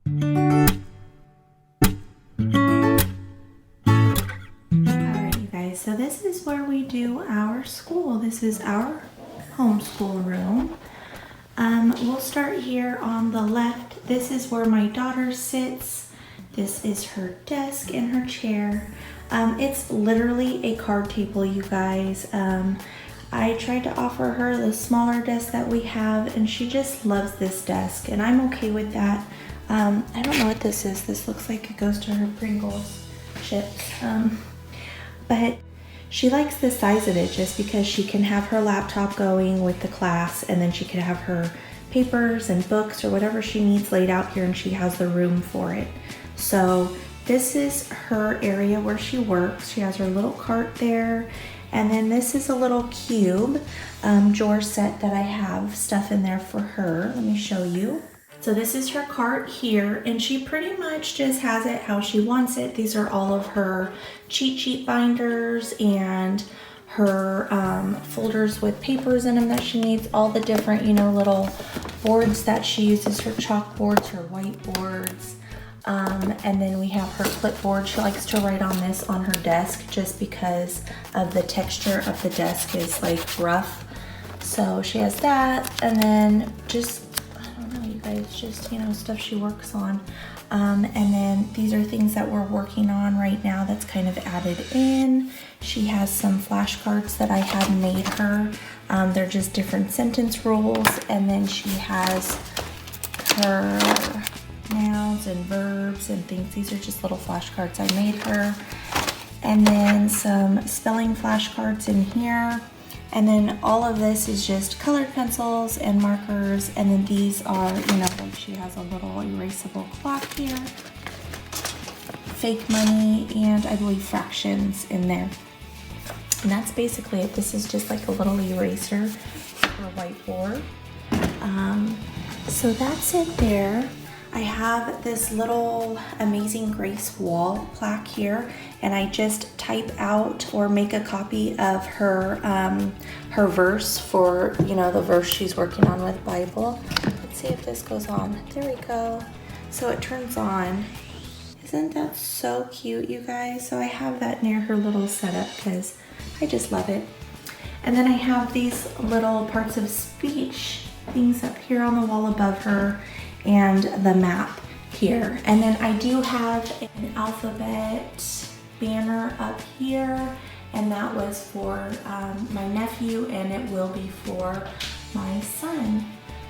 Alright, you guys, so this is where we do our school. This is our homeschool room. We'll start here on the left. This is where my daughter sits. This is her desk and her chair. It's literally a card table, you guys. I tried to offer her the smaller desk that we have, and she just loves this desk, and I'm okay with that. I don't know what this is. This looks like it goes to her Pringles chips. But she likes the size of it just because she can have her laptop going with the class, and then she can have her papers and books or whatever she needs laid out here, and she has the room for it. So this is her area where she works. She has her little cart there. And then this is a little cube drawer set that I have stuff in there for her. Let me show you. So this is her cart here, and she pretty much just has it how she wants it. These are all of her cheat sheet binders and her folders with papers in them that she needs, all the different, you know, little boards that she uses, her chalkboards, her whiteboards. And then we have her clipboard. She likes to write on this on her desk just because of the texture of the desk is like rough. So she has that, and then just, I don't know, you guys, just, you know, stuff she works on. And then these are things that we're working on right now that's kind of added in. She has some flashcards that I had made her. They're just different sentence rules. And then she has her nouns and verbs and things. These are just little flashcards I made her. And then some spelling flashcards in here. And then all of this is just colored pencils and markers. And then these are, you know, like she has a little erasable clock here, fake money, and I believe fractions in there. And that's basically it. This is just like a little eraser for whiteboard. So that's it there. I have this little Amazing Grace wall plaque here, and I just type out or make a copy of her her verse for, you know, the verse she's working on with Bible. Let's see if this goes on. There we go. So it turns on. Isn't that so cute, you guys? So I have that near her little setup because I just love it. And then I have these little parts of speech things up here on the wall above her, and the map here. And then I do have an alphabet banner up here, and that was for my nephew, and it will be for my son.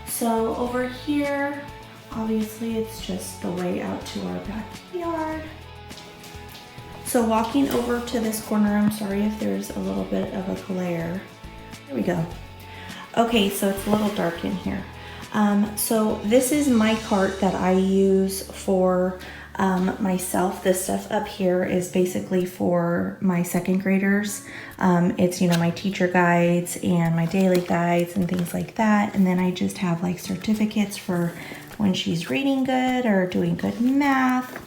So over here, obviously it's just the way out to our backyard. So walking over to this corner, I'm sorry if there's a little bit of a glare. There we go. Okay, so it's a little dark in here. So this is my cart that I use for myself. This stuff up here is basically for my second graders. It's, you know, my teacher guides and my daily guides and things like that. And then I just have like certificates for when she's reading good or doing good in math.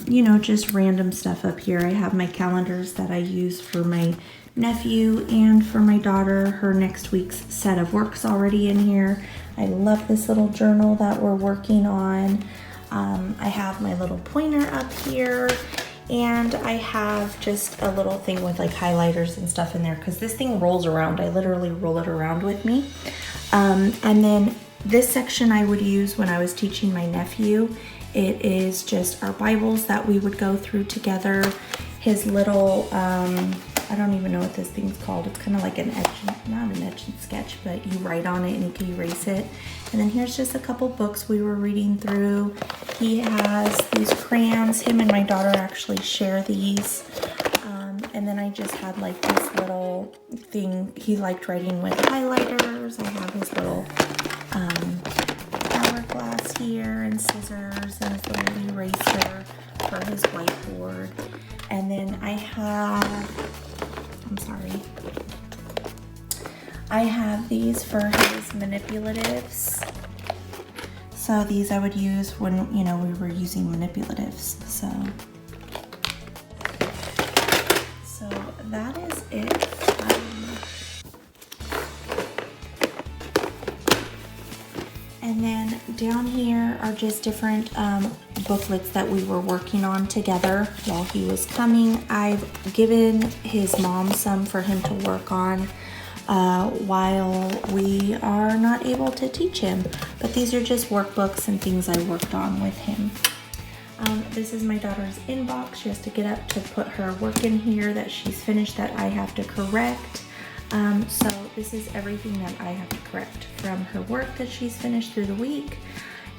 You know, just random stuff up here. I have my calendars that I use for my nephew and for my daughter. Her next week's set of work's already in here. I love this little journal that we're working on. I have my little pointer up here, and I have just a little thing with like highlighters and stuff in there because this thing rolls around. I literally roll it around with me. And then this section I would use when I was teaching my nephew. It is just our Bibles that we would go through together. His little, I don't even know what this thing's called. It's kind of like an etch, not an etch and sketch, but you write on it and you can erase it. And then here's just a couple books we were reading through. He has these crayons. Him and my daughter actually share these. And then I just had like this little thing. He liked writing with highlighters. I have his little hourglass here and scissors and his little eraser for his whiteboard. And then I have these for his manipulatives. So these I would use when, you know, we were using manipulatives. So that is it. And And then down here are just different booklets that we were working on together while he was coming. I've given his mom some for him to work on while we are not able to teach him. But these are just workbooks and things I worked on with him. This is my daughter's inbox. She has to get up to put her work in here that she's finished that I have to correct. So this is everything that I have to correct from her work that she's finished through the week.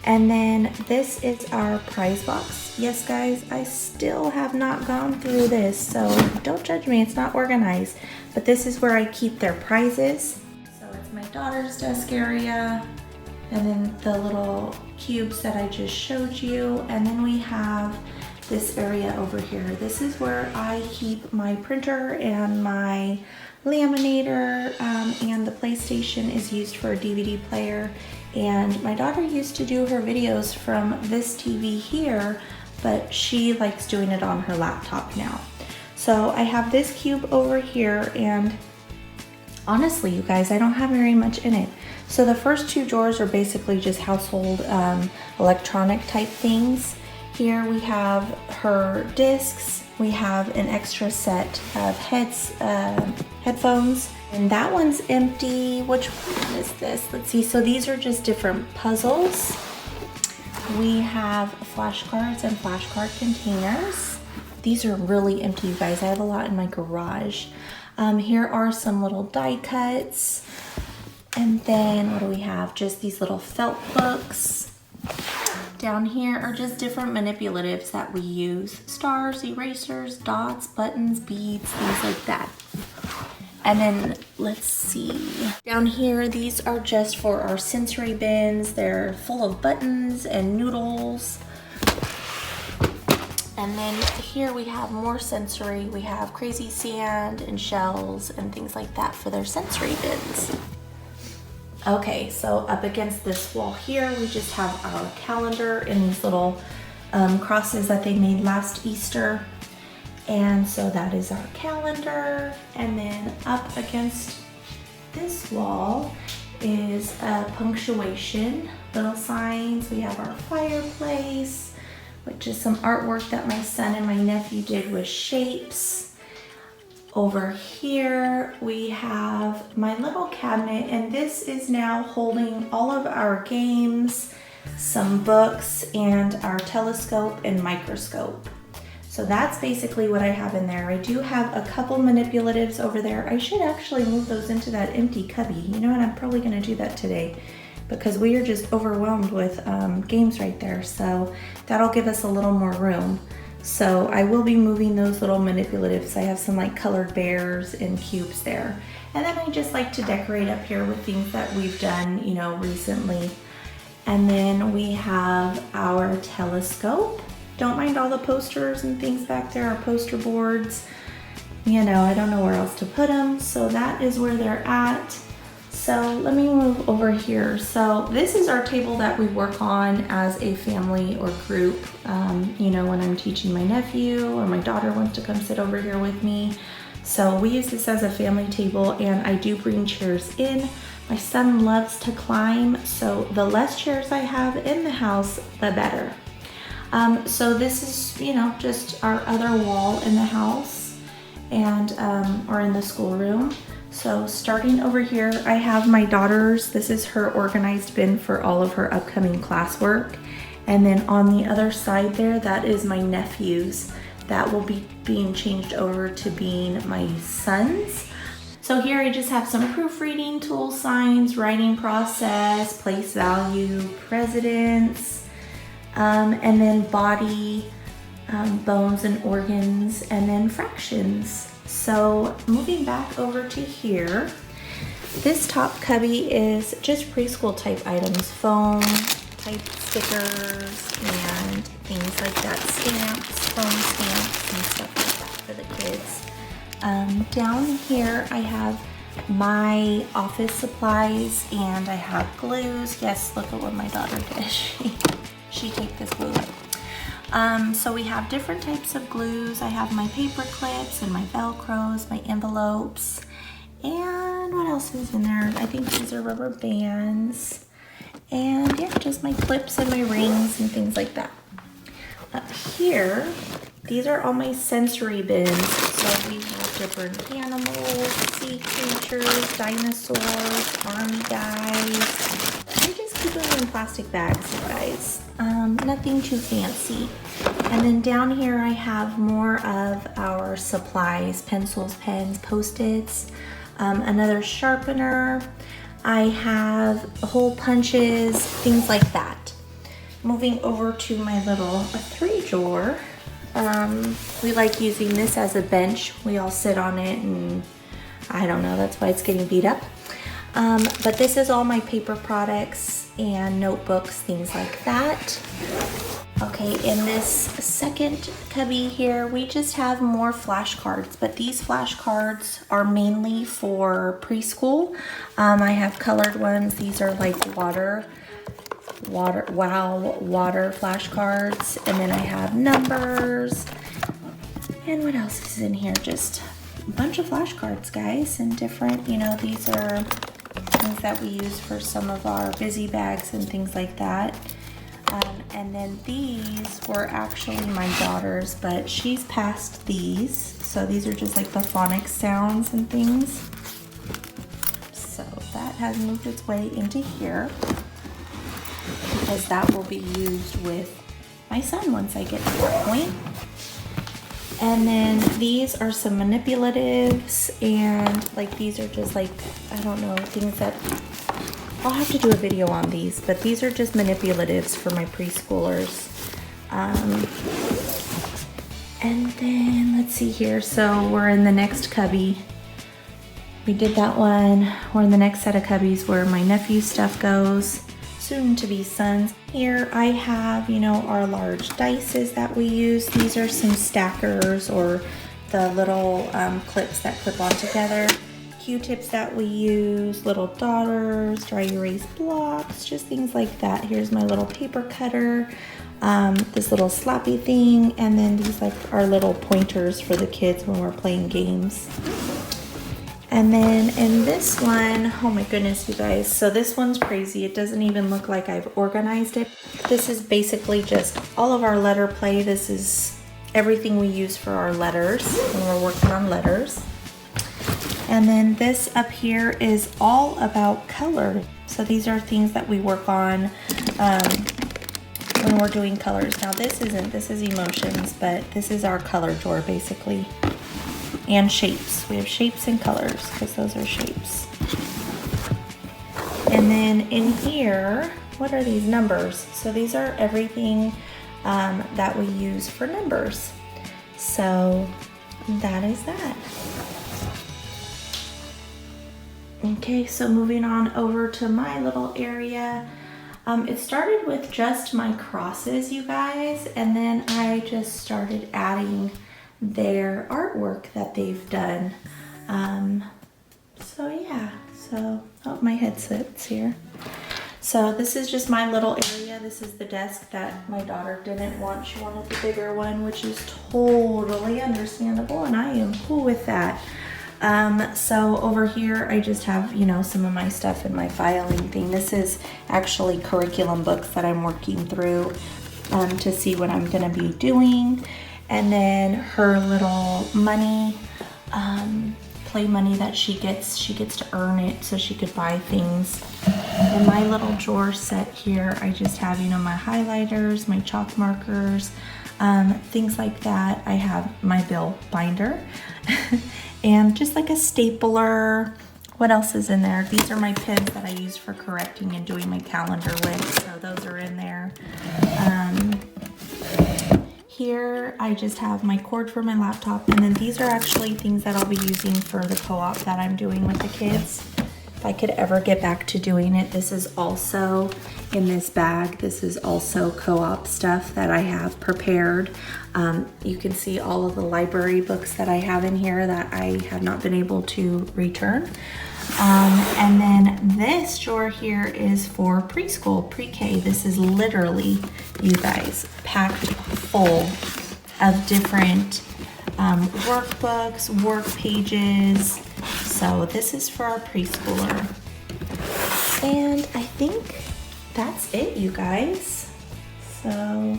And then this is our prize box. Yes, guys, I still have not gone through this, so don't judge me, it's not organized. But this is where I keep their prizes. So it's my daughter's desk area, and then the little cubes that I just showed you. And then we have this area over here. This is where I keep my printer and my laminator, and the PlayStation is used for a DVD player. And my daughter used to do her videos from this TV here, but she likes doing it on her laptop now. So I have this cube over here, and honestly, you guys, I don't have very much in it. So the first two drawers are basically just household electronic type things. Here we have her discs. We have an extra set of headphones, and that one's empty. Which one is this? Let's see. So these are just different puzzles. We have flashcards and flashcard containers. These are really empty, you guys. I have a lot in my garage. Here are some little die cuts. And then what do we have? Just these little felt books. Down here are just different manipulatives that we use. Stars, erasers, dots, buttons, beads, things like that. And then let's see. Down here, these are just for our sensory bins. They're full of buttons and noodles. And then here we have more sensory. We have crazy sand and shells and things like that for their sensory bins. Okay, so up against this wall here, we just have our calendar and these little crosses that they made last Easter. And so that is our calendar. And then up against this wall is punctuation, little signs. We have our fireplace, which is some artwork that my son and my nephew did with shapes. Over here we have my little cabinet, and this is now holding all of our games, some books, and our telescope and microscope. So that's basically what I have in there. I do have a couple manipulatives over there. I should actually move those into that empty cubby. You know what, I'm probably gonna do that today because we are just overwhelmed with games right there. So that'll give us a little more room. So I will be moving those little manipulatives. I have some like colored bears and cubes there. And then I just like to decorate up here with things that we've done, you know, recently. And then we have our telescope. Don't mind all the posters and things back there, our poster boards. You know, I don't know where else to put them. So that is where they're at. So let me move over here. So this is our table that we work on as a family or group. You know, when I'm teaching my nephew or my daughter wants to come sit over here with me. So we use this as a family table, and I do bring chairs in. My son loves to climb, so the less chairs I have in the house, the better. So this is, you know, just our other wall in the house and or in the schoolroom. So starting over here, I have my daughter's, this is her organized bin for all of her upcoming classwork. And then on the other side there, that is my nephew's. That will be being changed over to being my son's. So here I just have some proofreading tool signs, writing process, place value, presidents, and then body, bones and organs, and then fractions. So moving back over to here, this top cubby is just preschool type items, foam type stickers and things like that, stamps, foam stamps and stuff like that for the kids. Down here I have my office supplies and I have glues. Yes, look at what my daughter did. She taped this glue up. So we have different types of glues. I have my paper clips and my Velcros, my envelopes, and what else is in there? I think these are rubber bands. And yeah, just my clips and my rings and things like that. Up here, these are all my sensory bins. So we have different animals, sea creatures, dinosaurs, army guys. I just keep them in plastic bags, you guys. Nothing too fancy. And then down here I have more of our supplies, pencils, pens, Post-its, another sharpener. I have hole punches, things like that. Moving over to my little 3-drawer. We like using this as a bench. We all sit on it and I don't know, that's why it's getting beat up. But this is all my paper products and notebooks, things like that. Okay, in this second cubby here, we just have more flashcards, but these flashcards are mainly for preschool. I have colored ones. These are like water flashcards. And then I have numbers. And what else is in here? Just a bunch of flashcards, guys, and different, you know, these are things that we use for some of our busy bags and things like that. And then these were actually my daughter's, but she's passed these. So these are just like the phonics sounds and things. So that has moved its way into here because that will be used with my son once I get to that point. And then these are some manipulatives, and like these are just like, I don't know, things that I'll have to do a video on these, but these are just manipulatives for my preschoolers. And then let's see here. So we're in the next cubby. We did that one. We're in the next set of cubbies where my nephew's stuff goes, soon to be sons. Here I have, you know, our large dices that we use. These are some stackers or the little clips that clip on together. Q-tips that we use, little daughters, dry erase blocks, just things like that. Here's my little paper cutter, this little slappy thing, and then these like our little pointers for the kids when we're playing games. And then in this one, oh my goodness, you guys, so this one's crazy. It doesn't even look like I've organized it. This is basically just all of our letter play. This is everything we use for our letters when we're working on letters. And then this up here is all about color. So these are things that we work on when we're doing colors. Now this is emotions, but this is our color drawer basically. And shapes. We have shapes and colors because those are shapes. And then in here, what are these numbers? So these are everything that we use for numbers. So that is that. Okay, so moving on over to my little area. It started with just my crosses, you guys, and then I just started adding their artwork that they've done. So yeah, so, oh, my headset's here. So this is just my little area. This is the desk that my daughter didn't want. She wanted the bigger one, which is totally understandable, and I am cool with that. So over here, I just have, you know, some of my stuff in my filing thing. This is actually curriculum books that I'm working through to see what I'm going to be doing. And then her little money, play money that she gets to earn it so she could buy things. In my little drawer set here, I just have, you know, my highlighters, my chalk markers, things like that. I have my bill binder. And just like a stapler. What else is in there? These are my pens that I use for correcting and doing my calendar with, so those are in there. Here I just have my cord for my laptop, and then these are actually things that I'll be using for the co-op that I'm doing with the kids. If I could ever get back to doing it. This is also in this bag. This is also co-op stuff that I have prepared. You can see all of the library books that I have in here that I have not been able to return. And then this drawer here is for preschool, pre-K. This is literally, you guys, packed full of different workbooks, work pages. So this is for our preschooler. And I think that's it, you guys. So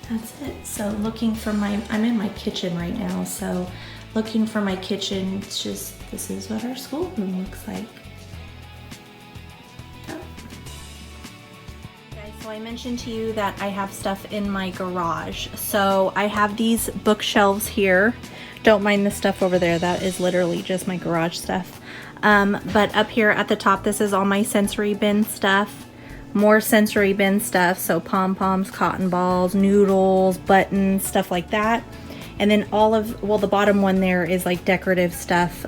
that's it. So looking for I'm in my kitchen right now, so looking for my kitchen. It's just, this is what our schoolroom looks like. Oh. Guys, so I mentioned to you that I have stuff in my garage. So I have these bookshelves here. Don't mind the stuff over there. That is literally just my garage stuff. But up here at the top, this is all my sensory bin stuff. More sensory bin stuff, so pom-poms, cotton balls, noodles, buttons, stuff like that. And then the bottom one there is like decorative stuff,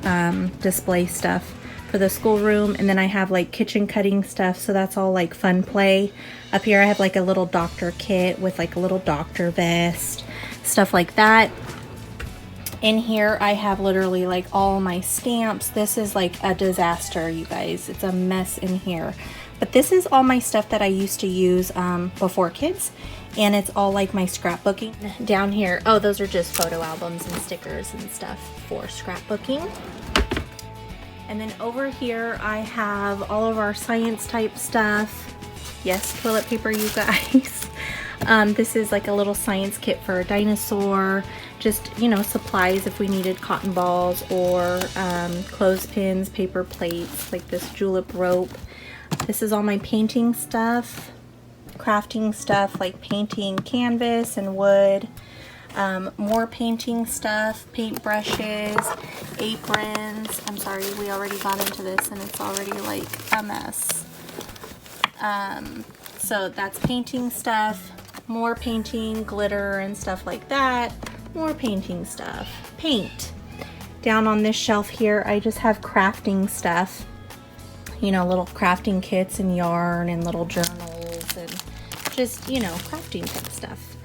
display stuff for the schoolroom. And then I have like kitchen cutting stuff, so that's all like fun play. Up here I have like a little doctor kit with like a little doctor vest, stuff like that. In here I have literally like all my stamps. This is like a disaster, you guys. It's a mess in here. But this is all my stuff that I used to use before kids, and it's all like my scrapbooking. Down here, oh, those are just photo albums and stickers and stuff for scrapbooking. And then over here I have all of our science type stuff. Yes, toilet paper, you guys. This is like a little science kit for a dinosaur. Just, you know, supplies if we needed cotton balls or clothespins, paper plates, like this julep rope. This is all my painting stuff, crafting stuff like painting canvas and wood. More painting stuff, paint brushes, aprons. I'm sorry, we already got into this and it's already like a mess. So that's painting stuff, more painting, glitter and stuff like that. More painting stuff, paint. Down on this shelf here, I just have crafting stuff. You know, little crafting kits and yarn and little journals and just, you know, crafting type stuff.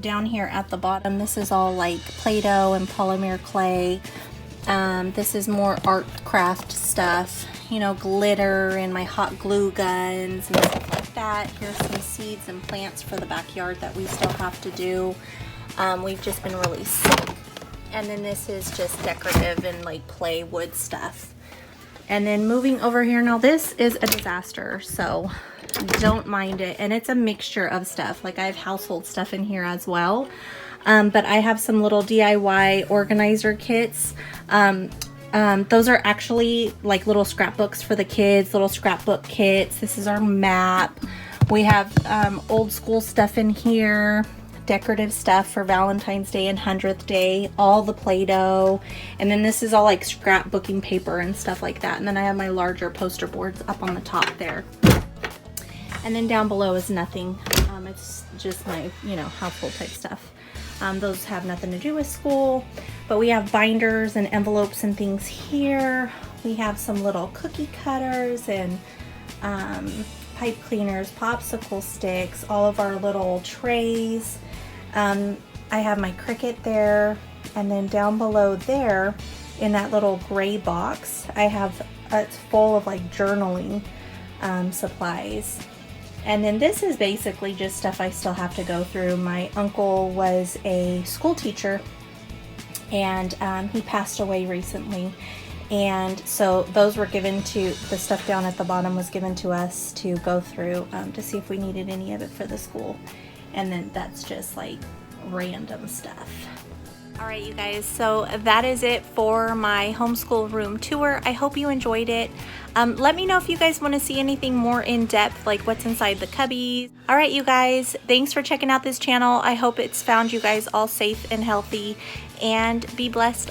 Down here at the bottom, this is all like Play-Doh and polymer clay. This is more art craft stuff, you know, glitter and my hot glue guns and stuff like that. Here's some seeds and plants for the backyard that we still have to do. We've just been really sick. And then this is just decorative and like play wood stuff. And then moving over here, now this is a disaster, so don't mind it. And it's a mixture of stuff. Like I have household stuff in here as well. But I have some little DIY organizer kits. Those are actually like little scrapbooks for the kids, little scrapbook kits. This is our map. We have old school stuff in here. Decorative stuff for Valentine's Day and 100th Day, all the Play-Doh, and then this is all like scrapbooking paper and stuff like that. And then I have my larger poster boards up on the top there. And then down below is nothing. It's just my, you know, household type stuff. Those have nothing to do with school, but we have binders and envelopes and things here. We have some little cookie cutters and pipe cleaners, popsicle sticks, all of our little trays. I have my Cricut there, and then down below there in that little gray box I have, it's full of like journaling supplies. And then this is basically just stuff I still have to go through. My uncle was a school teacher, and he passed away recently. And so those were given to, the stuff down at the bottom was given to us to go through to see if we needed any of it for the school. And then that's just like random stuff. All right, you guys, so that is it for my homeschool room tour. I hope you enjoyed it. Let me know if you guys want to see anything more in depth, like what's inside the cubbies. All right, you guys, thanks for checking out this channel. I hope it's found you guys all safe and healthy, and be blessed.